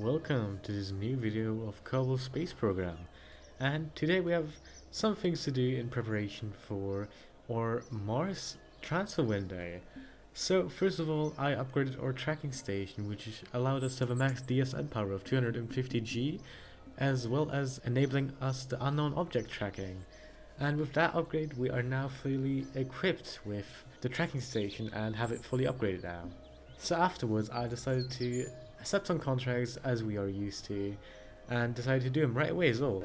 Welcome to this new video of Kerbal Space Program, and today we have some things to do in preparation for our Mars transfer window. So first of all, I upgraded our tracking station, which allowed us to have a max DSN power of 250G, as well as enabling us the unknown object tracking. And with that upgrade, we are now fully equipped with the tracking station and have it fully upgraded now. So afterwards, I decided to accept some contracts as we are used to, and decided to do them right away as well.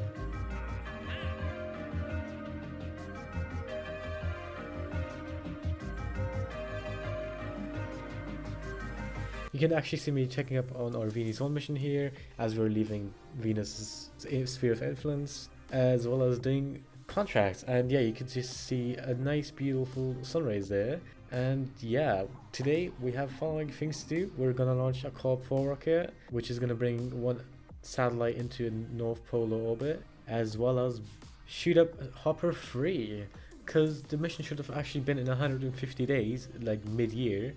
You can actually see me checking up on our Venus 1 mission here as we're leaving Venus's sphere of influence, as well as doing contracts. And yeah, you can just see a nice beautiful sunrise there. And yeah, today we have following things to do. We're gonna launch a KSP rocket, which is gonna bring one satellite into a North Polar orbit, as well as shoot up Hopper 3, because the mission should have actually been in 150 days, like mid-year,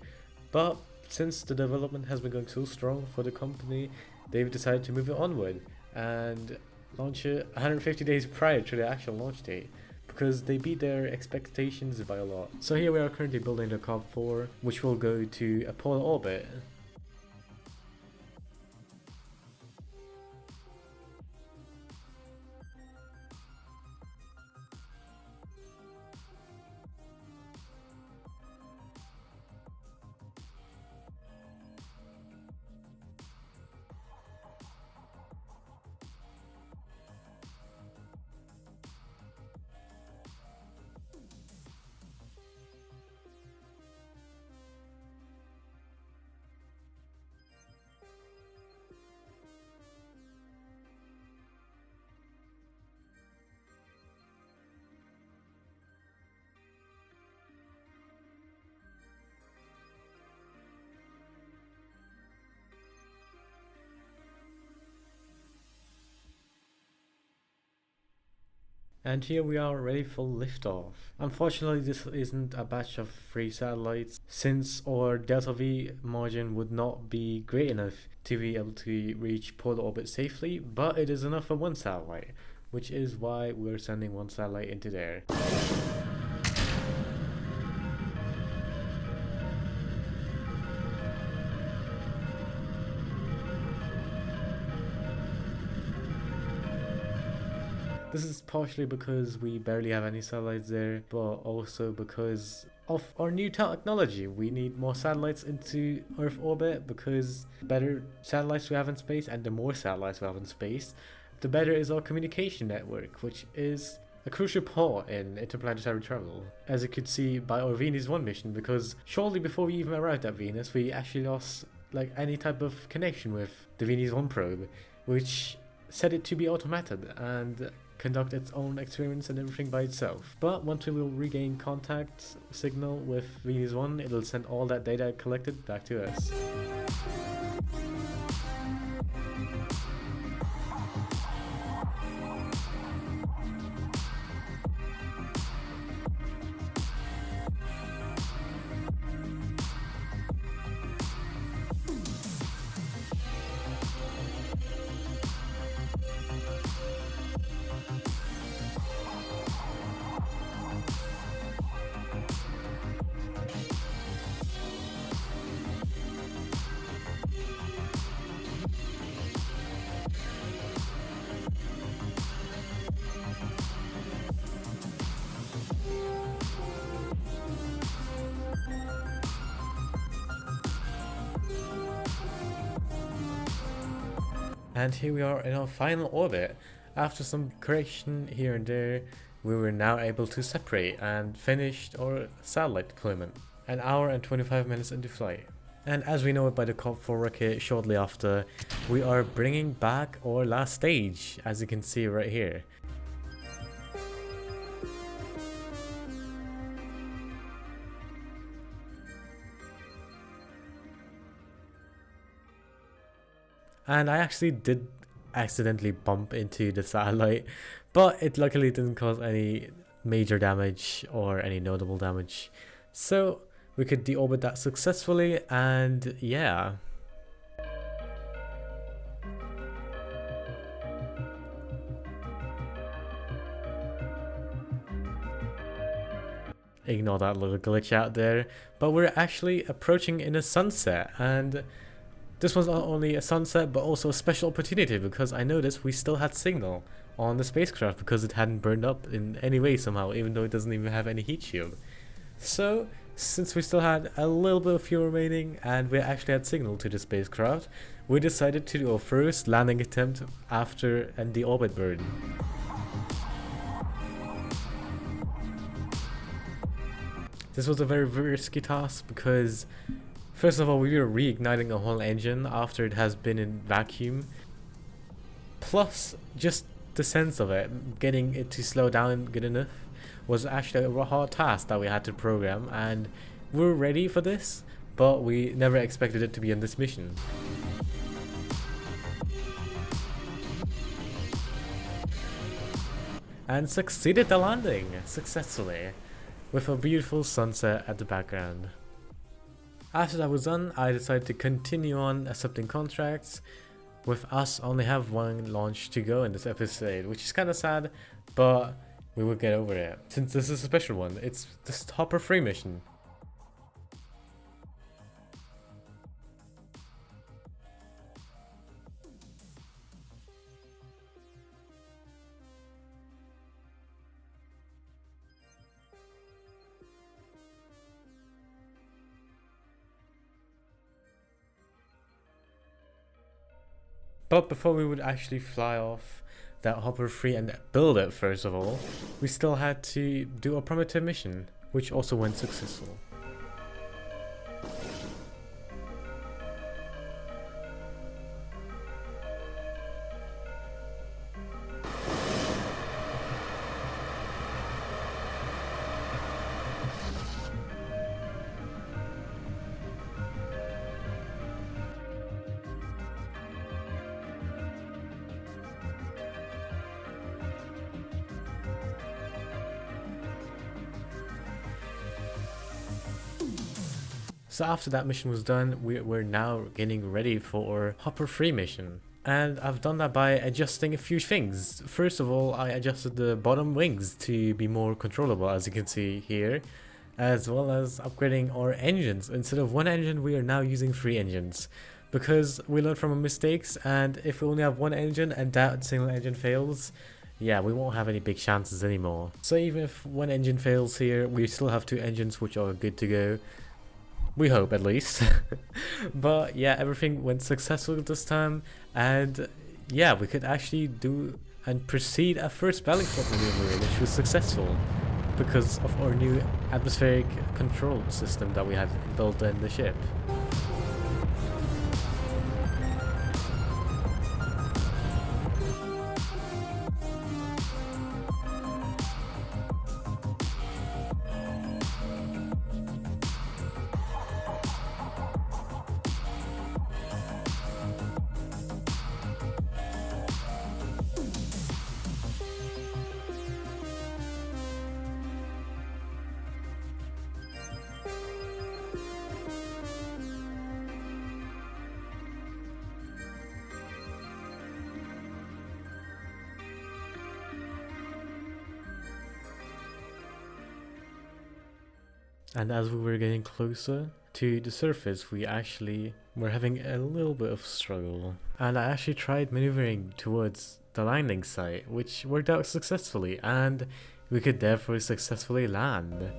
but since the development has been going so strong for the company, they've decided to move it onward and launch it 150 days prior to the actual launch date, because they beat their expectations by a lot. So here we are currently building the KSP, which will go to a polar orbit. And here we are ready for liftoff. Unfortunately, this isn't a batch of 3 satellites, since our Delta V margin would not be great enough to be able to reach polar orbit safely, but it is enough for 1 satellite, which is why we're sending 1 satellite into there. This is partially because we barely have any satellites there, but also because of our new technology. We need more satellites into Earth orbit, because the better satellites we have in space and the more satellites we have in space, the better is our communication network, which is a crucial part in interplanetary travel, as you could see by our Venus 1 mission, because shortly before we even arrived at Venus, we actually lost any type of connection with the Venus 1 probe, which set it to be automated and conduct its own experiments and everything by itself. But once we will regain contact signal with Venus 1, it'll send all that data collected back to us. And here we are in our final orbit. After some correction here and there, we were now able to separate and finished our satellite deployment, an hour and 25 minutes into flight. And as we know it by the KSP rocket shortly after, we are bringing back our last stage, as you can see right here. And I actually did accidentally bump into the satellite, but it luckily didn't cause any major damage or any notable damage. So we could deorbit that successfully, and yeah. Ignore that little glitch out there. But we're actually approaching in a sunset, and this was not only a sunset but also a special opportunity because I noticed we still had signal on the spacecraft because it hadn't burned up in any way somehow, even though it doesn't even have any heat shield. So since we still had a little bit of fuel remaining and we actually had signal to the spacecraft, we decided to do our first landing attempt after the orbit burn. This was a very risky task because first of all we were reigniting a whole engine after it has been in vacuum, plus just the sense of it, getting it to slow down good enough was actually a hard task that we had to program, and we were ready for this, but we never expected it to be on this mission. And succeeded the landing successfully, with a beautiful sunset at the background. After that was done, I decided to continue on accepting contracts, with us only have one launch to go in this episode, which is kind of sad, but we will get over it, since this is a special one. It's the Hopper 3 mission. But before we would actually fly off that Hopper 3 and build it first of all, we still had to do a primitive mission, which also went successful. So after that mission was done, we're now getting ready for Hopper 3 mission. And I've done that by adjusting a few things. First of all, I adjusted the bottom wings to be more controllable, as you can see here, as well as upgrading our engines. Instead of one engine, we are now using 3 engines, because we learned from our mistakes, and if we only have one engine and that single engine fails, yeah, we won't have any big chances anymore. So even if one engine fails here, we still have 2 engines which are good to go. We hope, at least. But yeah, everything went successful this time, and yeah, we could actually do and proceed a first belly flop maneuver, which was successful because of our new atmospheric control system that we had built in the ship. And as we were getting closer to the surface, we actually were having a little bit of struggle. And I actually tried maneuvering towards the landing site, which worked out successfully, and we could therefore successfully land.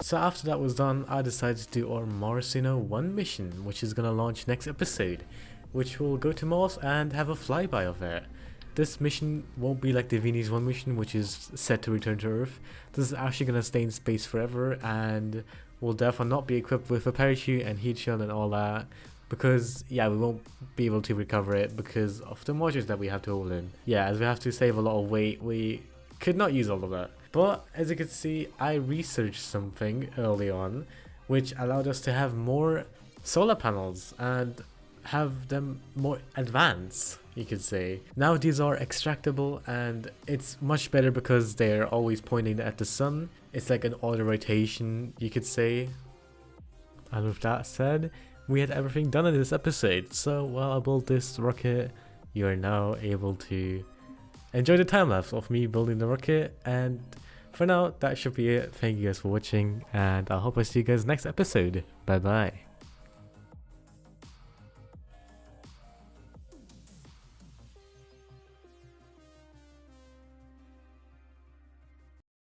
So after that was done, I decided to do our Marsino 1 mission, which is gonna launch next episode, which will go to Mars and have a flyby of it. This mission won't be like the Venus 1 mission, which is set to return to Earth. This is actually gonna stay in space forever and will therefore not be equipped with a parachute and heat shield and all that, because yeah, we won't be able to recover it because of the modules that we have to hold in. Yeah, as we have to save a lot of weight, we could not use all of that. But as you can see, I researched something early on which allowed us to have more solar panels and have them more advanced, you could say. Now these are extractable, and it's much better because they're always pointing at the sun. It's like an auto rotation, you could say. And with that said, we had everything done in this episode. So while I built this rocket, you are now able to enjoy the time lapse of me building the rocket. And for now, that should be it. Thank you guys for watching, and I hope I see you guys next episode. Bye bye.